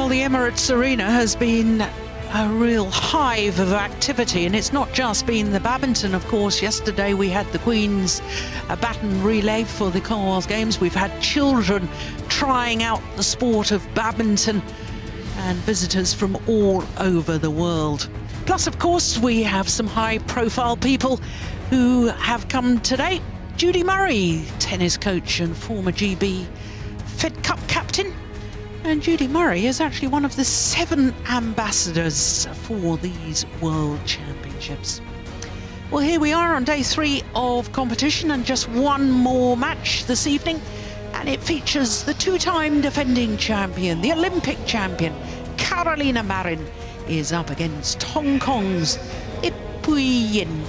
Well, the Emirates Arena has been a real hive of activity, and it's not just been the badminton, of course. Yesterday we had the Queen's baton relay for the Commonwealth Games. We've had children trying out the sport of badminton and visitors from all over the world. Plus, of course, we have some high-profile people who have come today. Judy Murray, tennis coach and former GB Fed Cup captain. And Judy Murray is actually one of the 7 ambassadors for these World Championships. Well, here we are on day 3 of competition, and just one more match this evening. And it features the 2-time defending champion, the Olympic champion, Carolina Marin, is up against Hong Kong's Yip Pui Yin.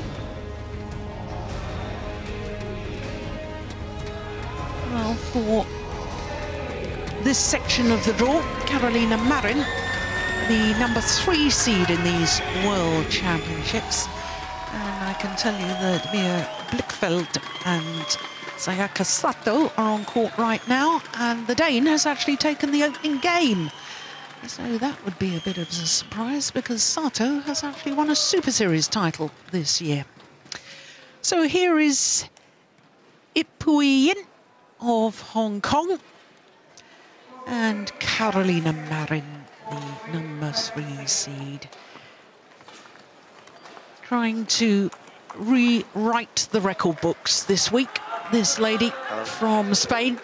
Well, for this section of the draw, Carolina Marin, the number 3 seed in these World Championships. And I can tell you that Mia Blichfeld and Sayaka Sato are on court right now, and the Dane has actually taken the opening game. So that would be a bit of a surprise, because Sato has actually won a Superseries title this year. So here is Yip Pui Yin of Hong Kong and Carolina Marin, the number 3 seed, trying to rewrite the record books this week. This lady from Spain,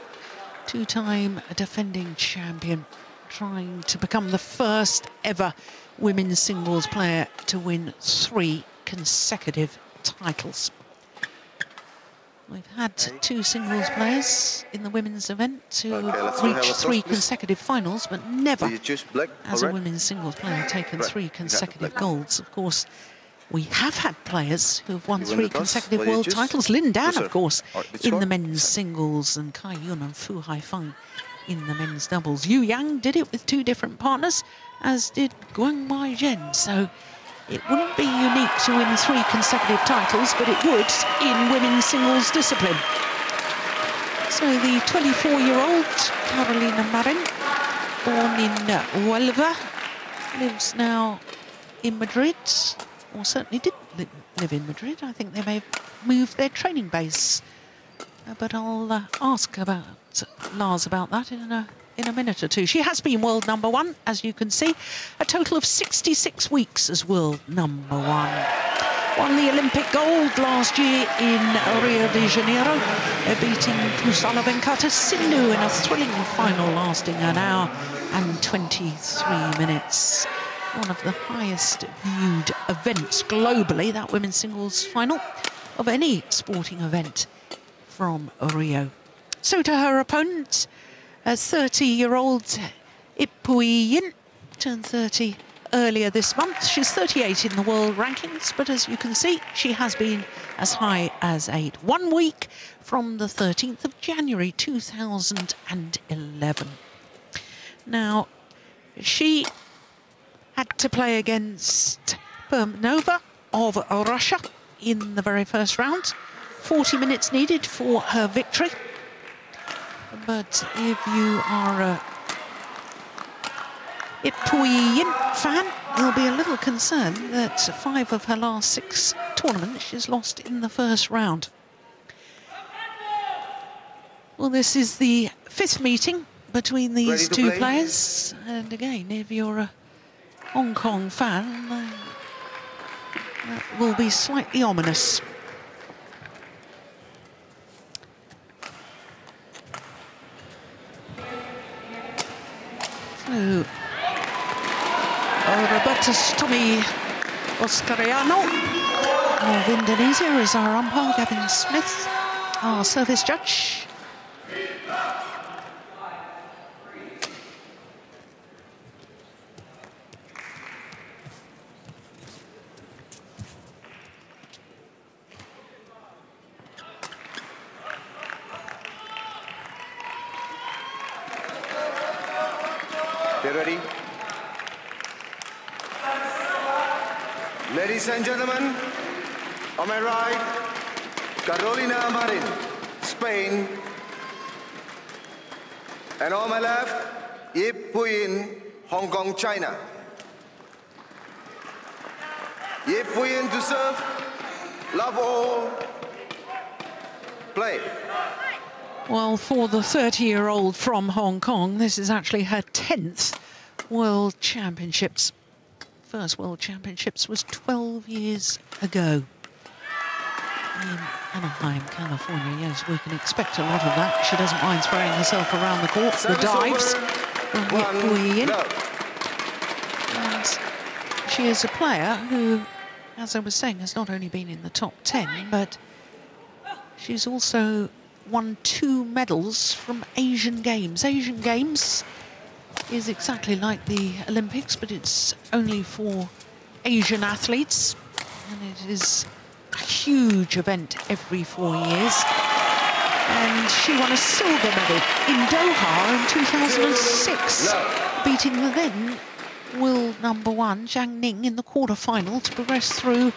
2-time defending champion, trying to become the first ever women's singles player to win 3 consecutive titles. We've had 2 singles players in the women's event to reach 3 consecutive finals, but never has a women's singles player taken 3 consecutive golds. Of course, we have had players who have won 3 consecutive world titles. Lin Dan, of course, in the men's singles, and Kai Yun and Fu Haifeng in the men's doubles. Yu Yang did it with 2 different partners, as did Guang Wai Zhen. So it wouldn't be unique to win 3 consecutive titles, but it would in women's singles discipline. So the 24-year-old Carolina Marin, born in Huelva, lives now in Madrid, or certainly did live in Madrid. I think they may have moved their training base, but I'll ask about Lars about that in a minute or two. She has been world number 1, as you can see, a total of 66 weeks as world number 1. Won the Olympic gold last year in Rio de Janeiro, beating Pusala Venkata Sindhu in a thrilling final lasting 1 hour and 23 minutes. One of the highest viewed events globally, that women's singles final, of any sporting event from Rio. So to her opponent, a 30-year-old Yip Pui Yin, turned 30 earlier this month. She's 38 in the world rankings, but as you can see, she has been as high as 8. 1 week from the 13th of January 2011. Now, she had to play against Permnova of Russia in the very first round. 40 minutes needed for her victory. But if you are a Yip Pui Yin fan, you'll be a little concerned that 5 of her last 6 tournaments she's lost in the first round. Well, this is the 5th meeting between these 2 players. And again, if you're a Hong Kong fan, that will be slightly ominous. So, Robertus Tommy Oscariano of Indonesia is our umpire. Gavin Smith, our service judge. Get ready. Ladies and gentlemen, on my right, Carolina Marin, Spain. And on my left, Yip Pui Yin, Hong Kong, China. Yip Pui Yin to serve. Love all. Play. Well, for the 30-year-old from Hong Kong, this is actually her 10th World Championships. First World Championships was 12 years ago in Anaheim, California. Yes, we can expect a lot of that. She doesn't mind throwing herself around the court. The dives from Yip Pui Yin. And she is a player who, as I was saying, has not only been in the top 10, but she's also won 2 medals from Asian Games. Asian Games is exactly like the Olympics, but it's only for Asian athletes, and it is a huge event every 4 years. And she won a silver medal in Doha in 2006, beating the then world #1 Zhang Ning in the quarter-final to progress through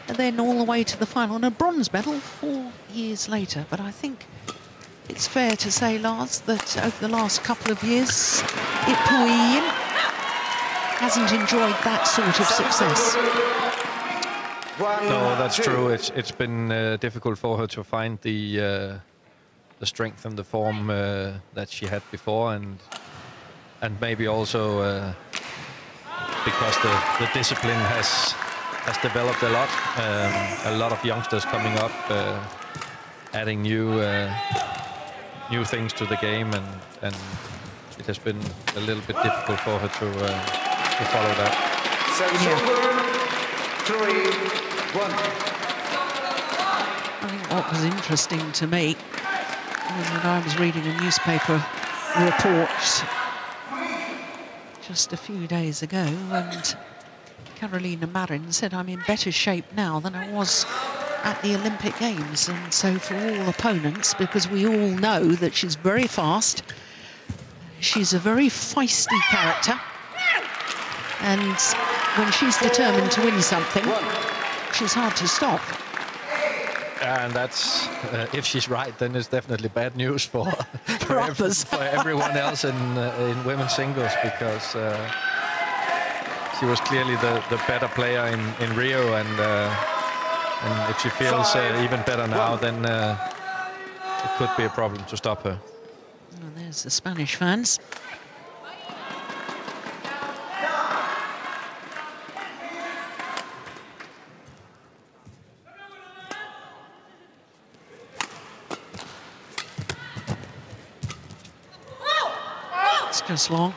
and then all the way to the final, and a bronze medal 4 years later. But I think it's fair to say, Lars, that over the last couple of years, Yip Pui Yin hasn't enjoyed that sort of success. No, that's true. It's been difficult for her to find the strength and the form that she had before, and maybe also because the discipline has developed a lot. A lot of youngsters coming up, adding new things to the game, and it has been a little bit difficult for her to follow that. I think what was interesting to me was that I was reading a newspaper report just a few days ago, and Carolina Marin said, "I'm in better shape now than I was at the Olympic Games." And so for all opponents, because we all know that she's very fast, she's a very feisty character, and when she's determined to win something, she's hard to stop. And that's, if she's right, then it's definitely bad news for for everyone else in women's singles, because she was clearly the better player in Rio, and if she feels even better now, then it could be a problem to stop her. And there's the Spanish fans. It's just long.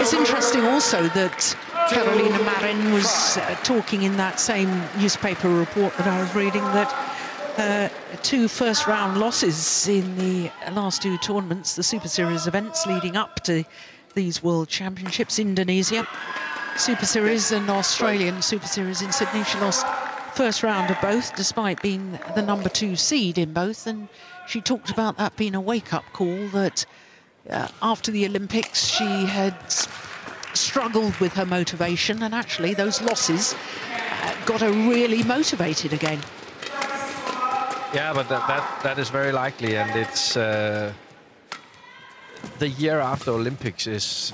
It's interesting also that Carolina Marin was talking in that same newspaper report that I was reading, that 2 first-round losses in the last 2 tournaments, the Super Series events leading up to these World Championships, Indonesia Super Series and Australian Super Series in Sydney. She lost first round of both, despite being the #2 seed in both, and she talked about that being a wake-up call, that after the Olympics she had struggled with her motivation, and actually those losses got her really motivated again. Yeah, but that is very likely, and it's the year after Olympics is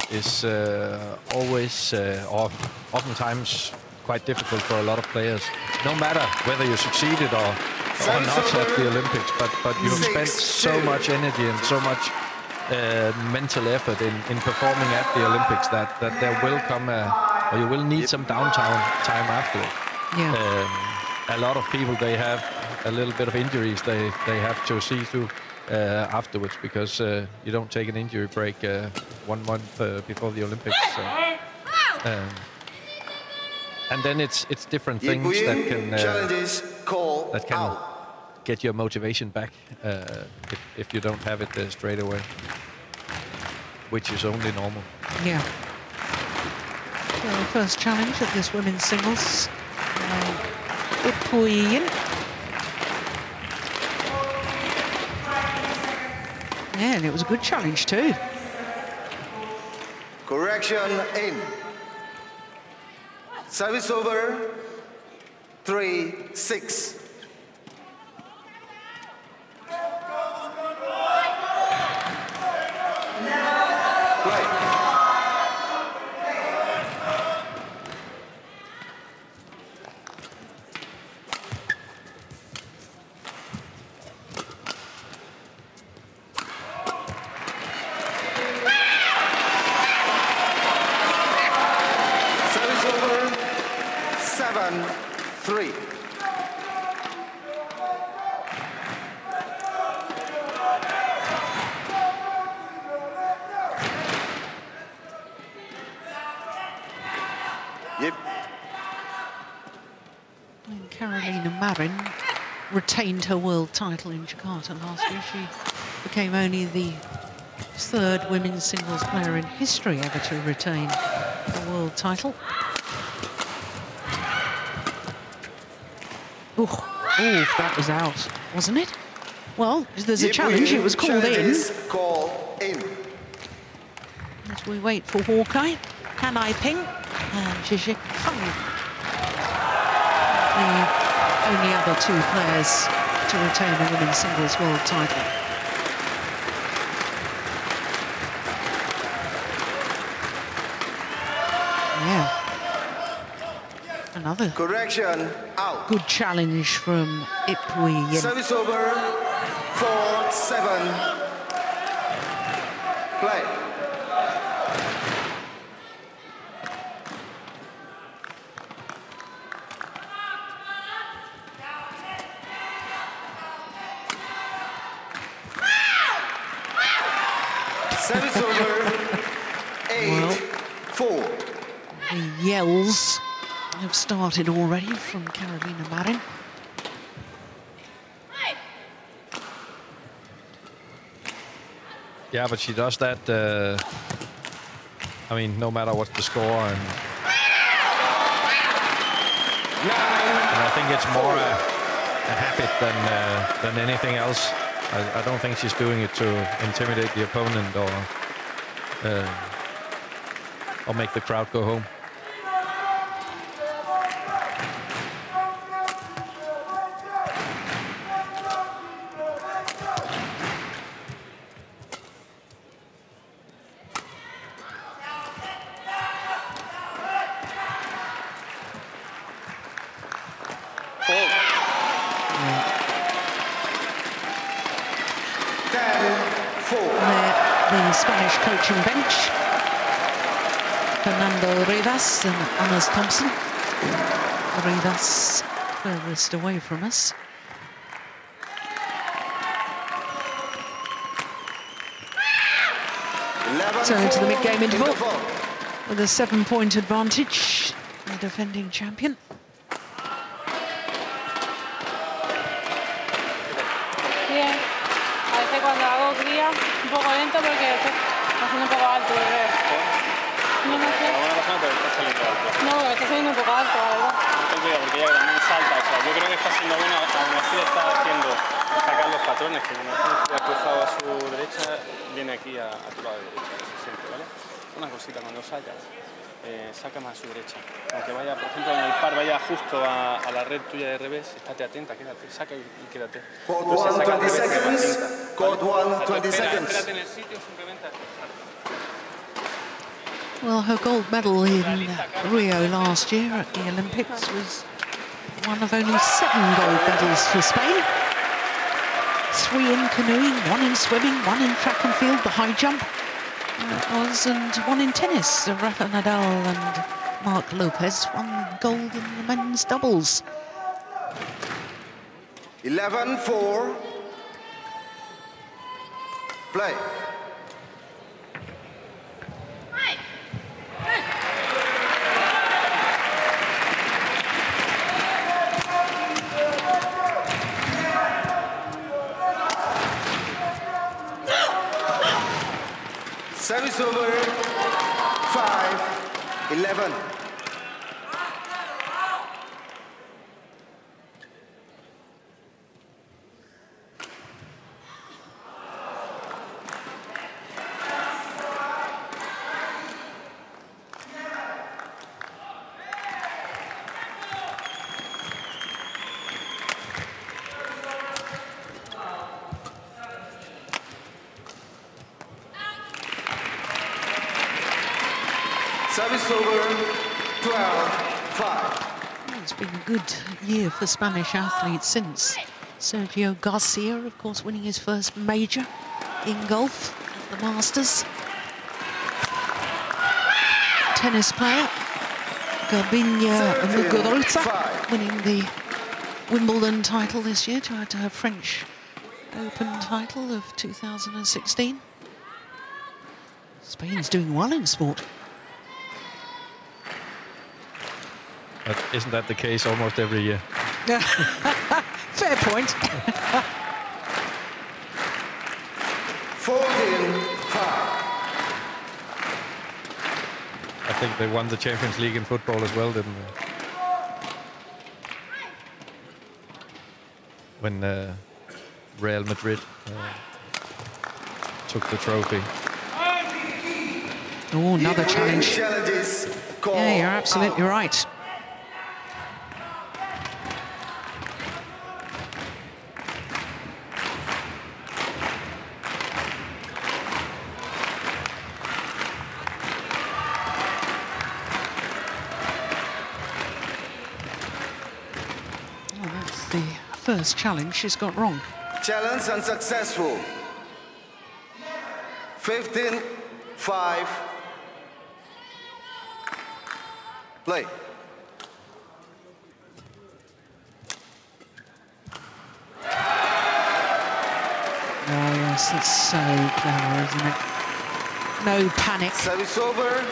always or oftentimes quite difficult for a lot of players, no matter whether you succeeded or not at the Olympics, but you have spent so much energy and so much mental effort in performing at the Olympics that there will come or you will need some downtime after it. Yeah. A lot of people, they have a little bit of injuries they have to see through afterwards, because you don't take an injury break 1 month before the Olympics. So, and then it's different things that can get your motivation back if you don't have it straight away, which is only normal. Yeah. So the first challenge of this women's singles, Yip Pui Yin. Yeah, and it was a good challenge too. Correction in. Service over. 3-6. Play. Service over. 7-3. Yip. When Carolina Marin retained her world title in Jakarta last year, she became only the third women's singles player in history ever to retain a world title. Oh, that was out, wasn't it? Well, there's a challenge. It was called in. Call in. As we wait for Hawkeye, Han Ai-ping and Zhizhik Feng, the only other two players to retain a women's singles world title. Yeah. Another Correction, out. good challenge from Yip Pui Yin. Service over. 4-7. Play. Service over. 8-4. The yells have started already from Carolina Marin. Yeah, but she does that, I mean, no matter what the score. And I think it's more a habit than anything else. I don't think she's doing it to intimidate the opponent or make the crowd go home. The Spanish coaching bench, Fernando Rivas and Anas Thompson. Rivas furthest away from us. So into the mid-game interval with a 7-point advantage, the defending champion. Bien, a veces cuando hago cría un poco lento porque estoy haciendo un poco alto, ¿verdad? No, no sé. No, porque está saliendo un poco alto, la verdad. Ten cuidado porque ella también salta, o sea, yo creo que está siendo buena, aún así está haciendo sacar los patrones, que cuando ha cruzado a su derecha, viene aquí a tu lado derecha, casi siempre, ¿vale? Una cosita, cuando salgas, saca más a su derecha. Aunque vaya, por ejemplo, en el par vaya justo a la red tuya de revés, estate atenta, quédate, saca y quédate. Code 1, 20 seconds. Code 1, 20 seconds. Espérate en el sitio, simplemente. Well, her gold medal in Rio last year at the Olympics was one of only 7 gold medals for Spain. 3 in canoeing, 1 in swimming, 1 in track and field, the high jump and 1 in tennis. Rafa Nadal and Marc Lopez won gold in the men's doubles. 11-4. Play. Service over. 5-11. Service over, 12-5. It's been a good year for Spanish athletes since Sergio Garcia, of course, winning his first major in golf at the Masters. Tennis player Garbiñe Muguruza winning the Wimbledon title this year to add to her French Open title of 2016. Spain's doing well in sport. But isn't that the case almost every year? Fair point. 14-5. I think they won the Champions League in football as well, didn't they? When Real Madrid took the trophy. Oh, another challenge. Yeah, you're absolutely right. First challenge she's got wrong. Challenge unsuccessful. 15-5. Play. Oh yes, it's so clever, isn't it? No panic. Service over.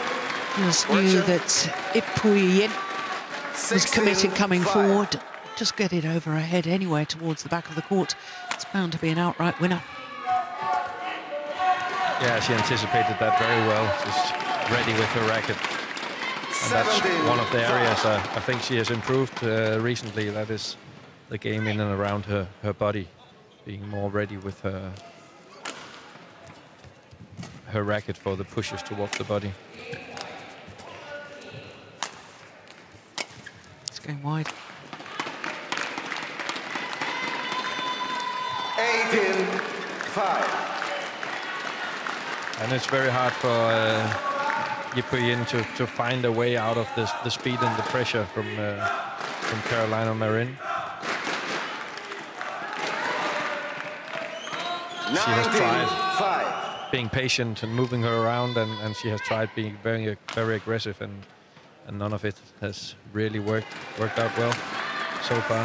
Just knew that Yip Pui Yin was committed coming forward. Just get it over her head anyway towards the back of the court. It's bound to be an outright winner. Yeah, she anticipated that very well. She's ready with her racket. And that's one of the areas I think she has improved recently. That is the game in and around her body, being more ready with her racket for the pushes towards the body. It's going wide. 18-5. And it's very hard for Yip Pui Yin to find a way out of the speed and the pressure from Carolina Marin. She has tried being patient and moving her around, and she has tried being very aggressive, and none of it has really worked out well so far.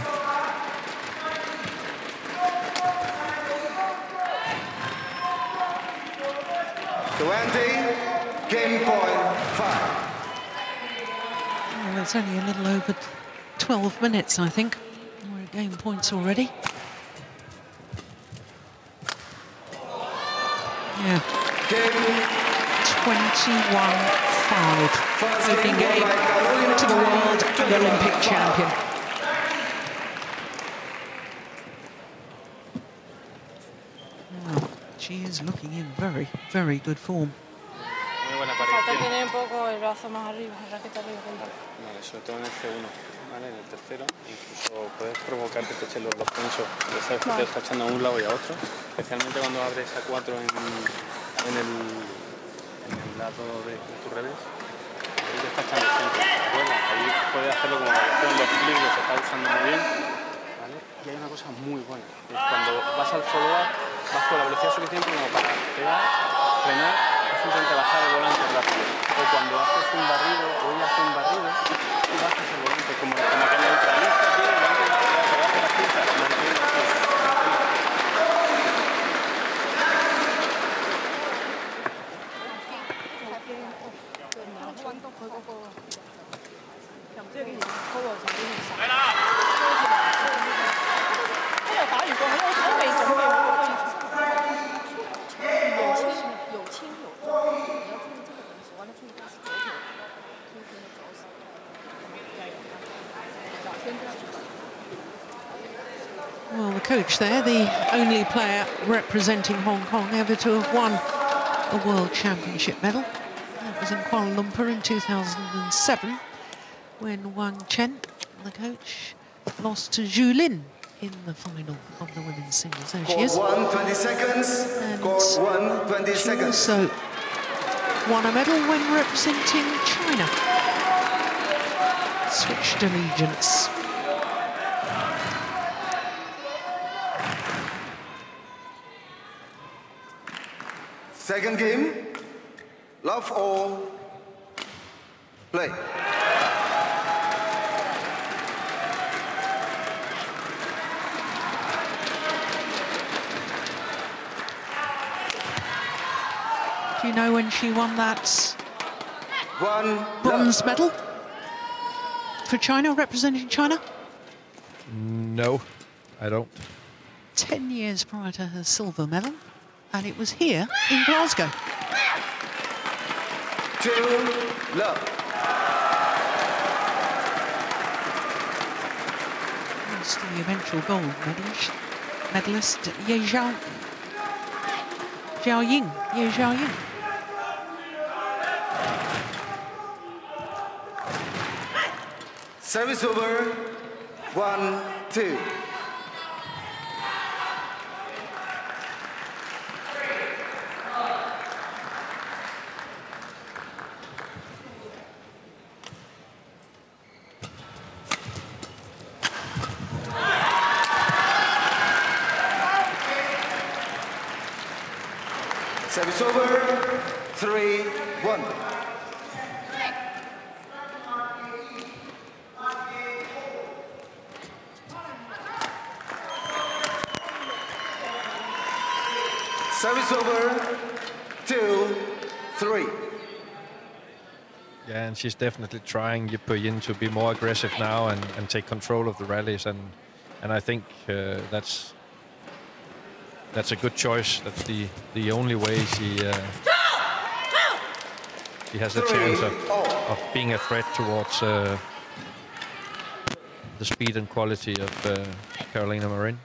Game point 5. Well, it's only a little over 12 minutes, I think. We're at game points already. Yeah. 21-5. Opening game to the world and Olympic champion. Well, she is looking in very, very good form. Falta tener un poco el brazo más arriba, el raquete arriba. Vale, sobre todo en el C1, ¿vale? En el tercero, incluso puedes provocar que te echen los dos pinchos. Ya sabes que te está echando a un lado y a otro, especialmente cuando abres a 4 en el lado de tu revés. Ahí te está echando siempre. Bueno, ahí puedes hacerlo como variación, los flicks los está usando muy bien, ¿vale? Y hay una cosa muy buena, es cuando vas al follow-up, vas con la velocidad suficiente como para pegar, frenar, simplemente bajar el volante rápido. O cuando haces un barrido o ella hace un barrido, tú bajas el volante como que neutraliza bien el volante, te bajas las pinzas, mantienes Well, the coach there, the only player representing Hong Kong ever to have won a World Championship medal. That was in Kuala Lumpur in 2007, when Wang Chen, the coach, lost to Zhu Lin in the final of the women's singles. There she is. Court 1, 20 seconds. And Court 1, 20 seconds. So won a medal when representing China. Switched allegiance. Second game, love all, play. Do you know when she won that One bronze medal for China, representing China? No, I don't. 10 years prior to her silver medal, and it was here in Glasgow. 2-love. That's the eventual gold medalist, Ye Xiaoying. Service over, 1-2. Service over, 3-1. Service over, 2-3. Yeah, and she's definitely trying Yip Pui Yin to be more aggressive now and take control of the rallies, and I think that's a good choice. That's the only way she has a chance of being a threat towards the speed and quality of Carolina Marin.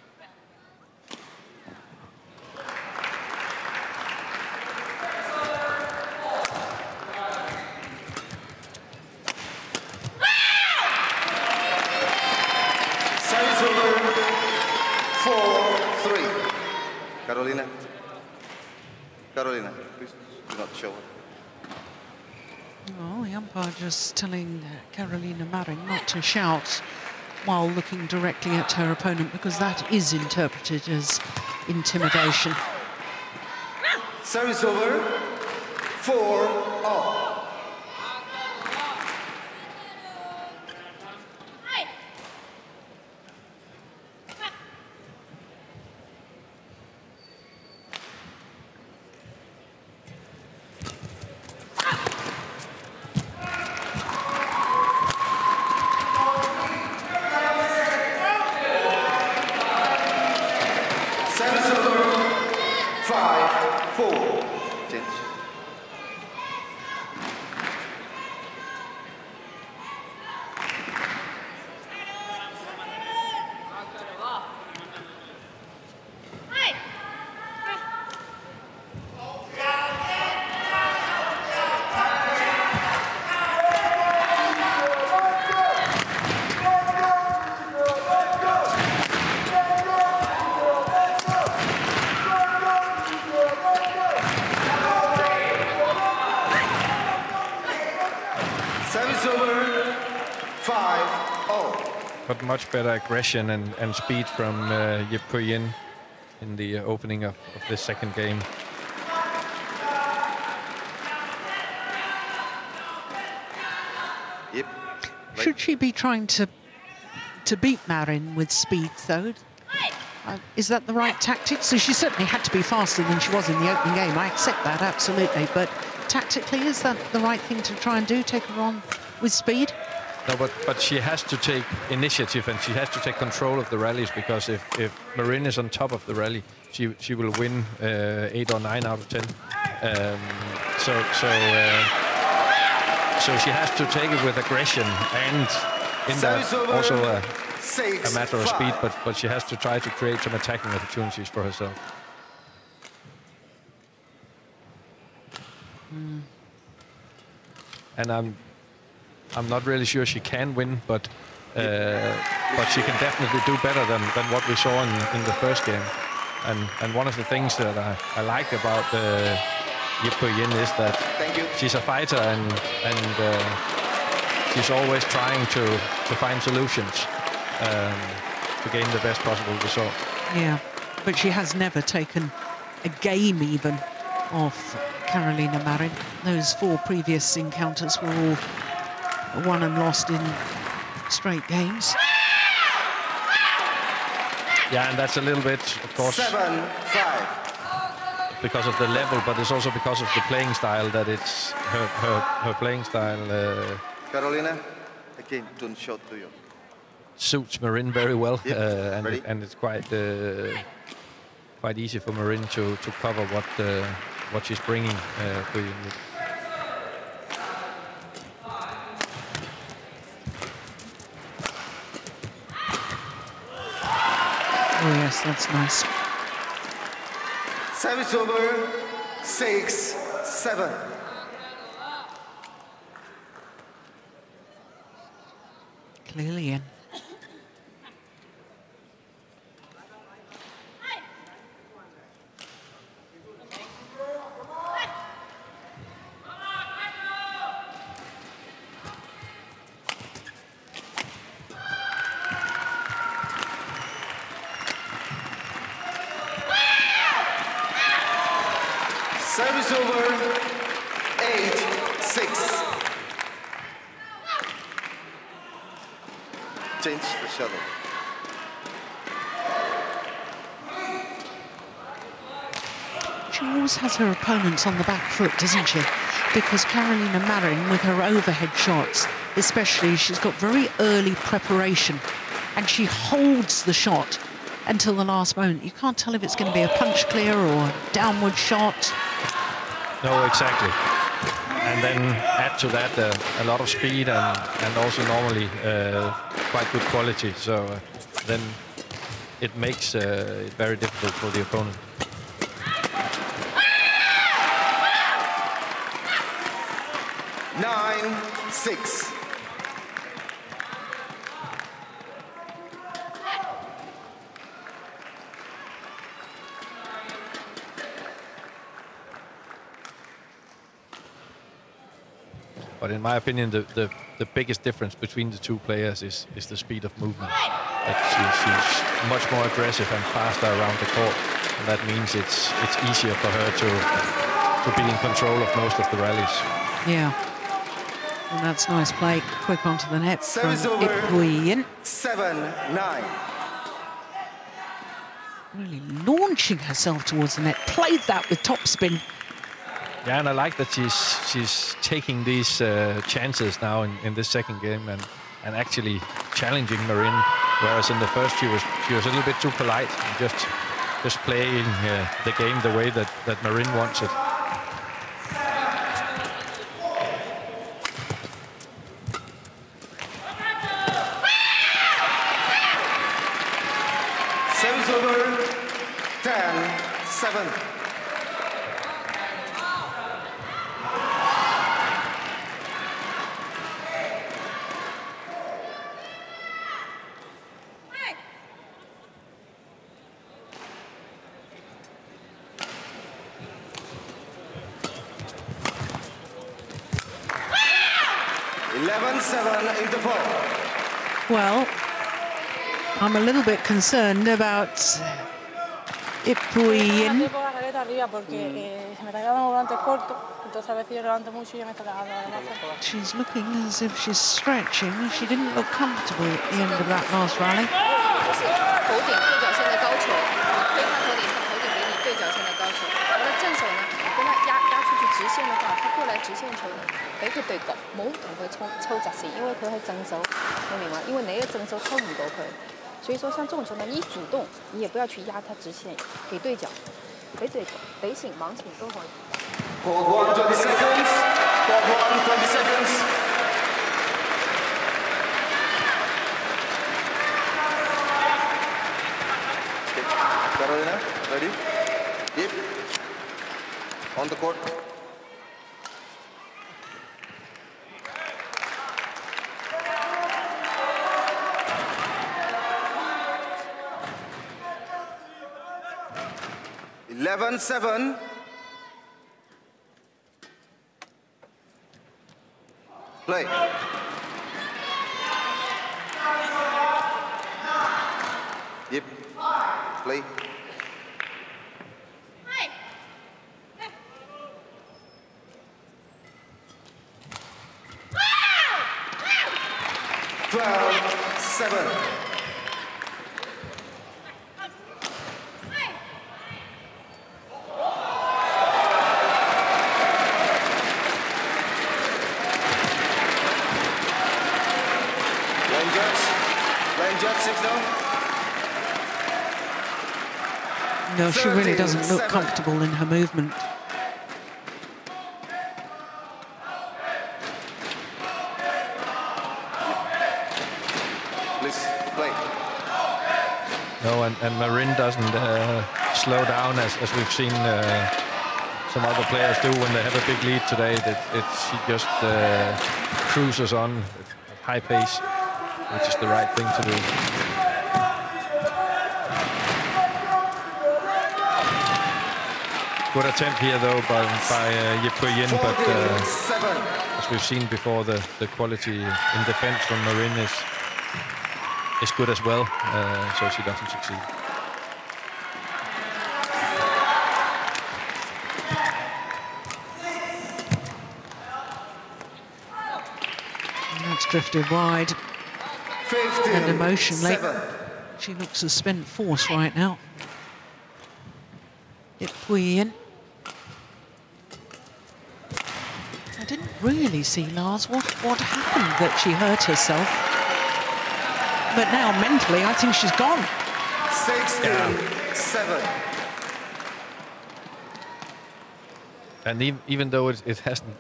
Carolina, please do not show her. Oh, the umpire just telling Carolina Marin not to shout while looking directly at her opponent, because that is interpreted as intimidation. Service over, 4-all. But much better aggression and speed from Yip Pui Yin in the opening of this second game. Yep. Should she be trying to beat Marin with speed, though? Is that the right tactic? So she certainly had to be faster than she was in the opening game. I accept that, absolutely. But tactically, is that the right thing to try and do, take her on with speed? No, but she has to take initiative and she has to take control of the rallies, because if Marin is on top of the rally, she will win 8 or 9 out of 10. So she has to take it with aggression, and in that also a matter of speed, but she has to try to create some attacking opportunities for herself. And I'm not really sure she can win, but she can definitely do better than what we saw in the first game. And one of the things that I like about Yip Pui Yin is that she's a fighter and she's always trying to find solutions to gain the best possible result. Yeah, but she has never taken a game even off Carolina Marin. Those 4 previous encounters were all won and lost in straight games. Yeah, and that's a little bit, of course, 7-5. because of the level, but it's also because of the playing style that it's her playing style. Carolina, again, don't shot to you. Suits Marin very well, Yep. and it's quite easy for Marin to cover what she's bringing. Oh yes, that's nice. Service over, 6-7. Clearly in. Service over, 8-6. Change the shuttle. She always has her opponents on the back foot, doesn't she? Because Carolina Marin, with her overhead shots, especially, she's got very early preparation and she holds the shot until the last moment. You can't tell if it's going to be a punch clear or a downward shot. No, exactly. And then add to that a lot of speed and also normally quite good quality. So then it makes it very difficult for the opponent. Nine, 6. But in my opinion, the biggest difference between the two players is the speed of movement. That she's much more aggressive and faster around the court, and that means it's easier for her to be in control of most of the rallies. Yeah. And that's nice play. Quick onto the net from Yip Pui Yin. 7-9. Really launching herself towards the net. Played that with topspin. Yeah, and I like that she's taking these chances now in this second game and actually challenging Marin, whereas in the first she was a little bit too polite, and just playing the game the way that Marin wants it. Service over, 10-7. Into 4. Well, I'm a little bit concerned about Yip Pui Yin. She's looking as if she's stretching. She didn't look comfortable at the end of that last rally. Court 1, 20 seconds. Court 1, 20 seconds. Okay. Carolina, ready? Yep. On the court. Play. Yip. Play. Seven. Line judge 6-0. No, she really doesn't look comfortable in her movement. Please play. No, and Marin doesn't slow down as we've seen some other players do when they have a big lead today. She just cruises on at high pace, which is the right thing to do. Good attempt here, though, by Yip Pui Yin, but as we've seen before, the quality in defense from Marin is good as well, so she doesn't succeed. And that's drifted wide. 15, And emotionally, 7. she looks a spent force right now. Yip Pui Yin. I didn't really see, Lars, what happened that she hurt herself. But now, mentally, I think she's gone. 16-7. And even though it hasn't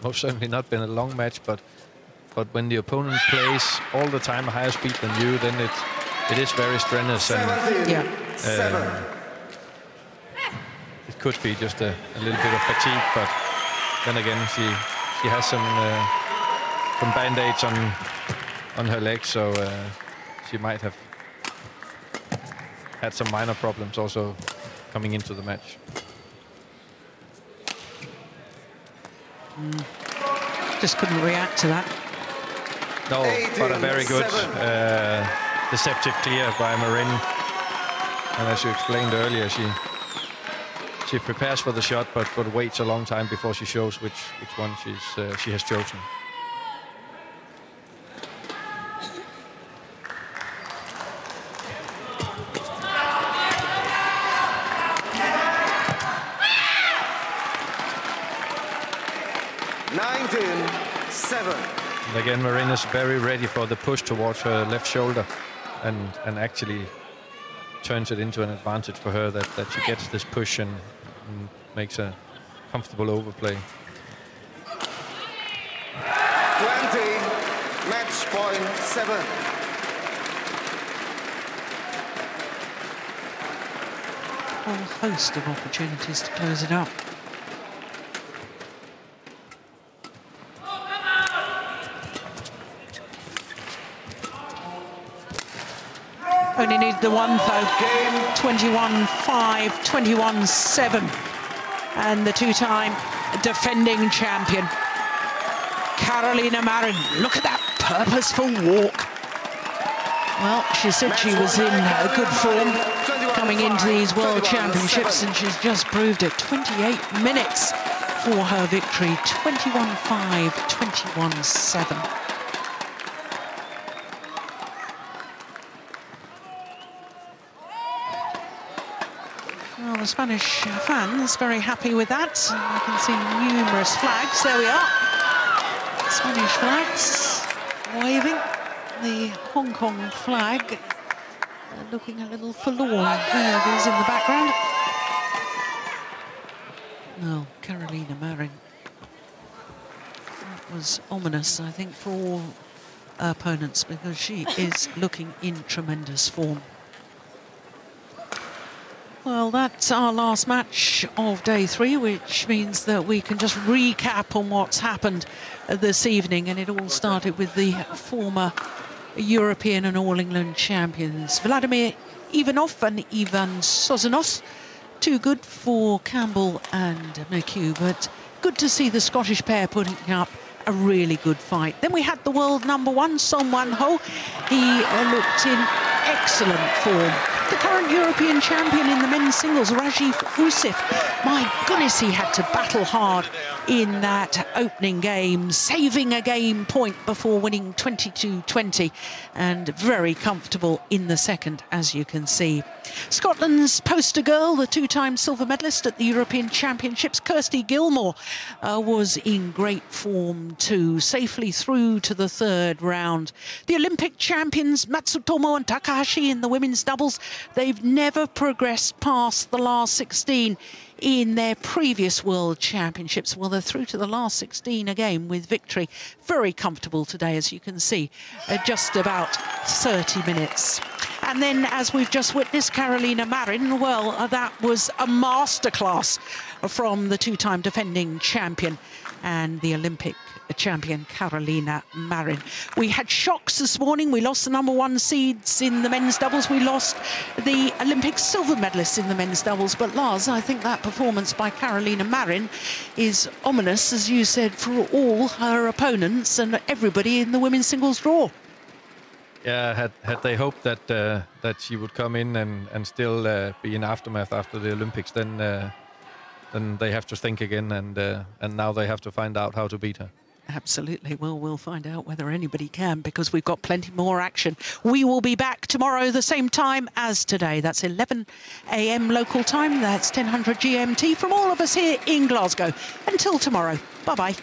most certainly not been a long match, but when the opponent plays all the time a higher speed than you, then it is very strenuous. And it could be just a little bit of fatigue, but then again, she has some band-aids on her legs, so she might have had some minor problems also coming into the match. Just couldn't react to that. No, but a very good deceptive clear by Marin. And as you explained earlier, she prepares for the shot, but waits a long time before she shows which one she has chosen. And again, Marin is very ready for the push towards her left shoulder, and actually turns it into an advantage for her that she gets this push and makes a comfortable overplay. 20, match point 7. A whole host of opportunities to close it up. Only need the one, though. 21-5, 21-7. And the two-time defending champion, Carolina Marin. Look at that purposeful walk. Well, she said she was in good form coming into these World Championships, and she's just proved it. 28 minutes for her victory. 21-5, 21-7. Well, the Spanish fans very happy with that. I can see numerous flags. There we are. Spanish flags waving. The Hong Kong flag looking a little forlorn. There it is in the background. No, Carolina Marin. That was ominous, I think, for all opponents, because she is looking in tremendous form. Well, that's our last match of day 3, which means that we can just recap on what's happened this evening. And it all started with the former European and All England champions, Vladimir Ivanov and Ivan Sozanos. Too good for Campbell and McHugh, but good to see the Scottish pair putting up a really good fight. Then we had the world #1, Son Wan-ho. He looked in excellent form. The current European champion in the men's singles, Rajiv Usif. My goodness, he had to battle hard in that opening game, saving a game point before winning 22-20, and very comfortable in the second, as you can see. Scotland's poster girl, the two-time silver medalist at the European Championships, Kirsty Gilmore, was in great form too, safely through to the third round. The Olympic champions, Matsutomo and Takahashi, in the women's doubles, they've never progressed past the last 16 in their previous World Championships. Well, they're through to the last 16 again with victory. Very comfortable today, as you can see, just about 30 minutes. And then, as we've just witnessed, Carolina Marin, well, that was a masterclass from the two-time defending champion and the Olympic champion, Carolina Marin. We had shocks this morning. We lost the #1 seeds in the men's doubles. We lost the Olympic silver medalists in the men's doubles. But Lars, I think that performance by Carolina Marin is ominous, as you said, for all her opponents and everybody in the women's singles draw. Yeah, had they hoped that that she would come in and still be in aftermath after the Olympics, then they have to think again, and now they have to find out how to beat her. Absolutely. Well, we'll find out whether anybody can, because we've got plenty more action. We will be back tomorrow the same time as today. That's 11 a.m. local time. That's 1000 GMT from all of us here in Glasgow. Until tomorrow. Bye-bye.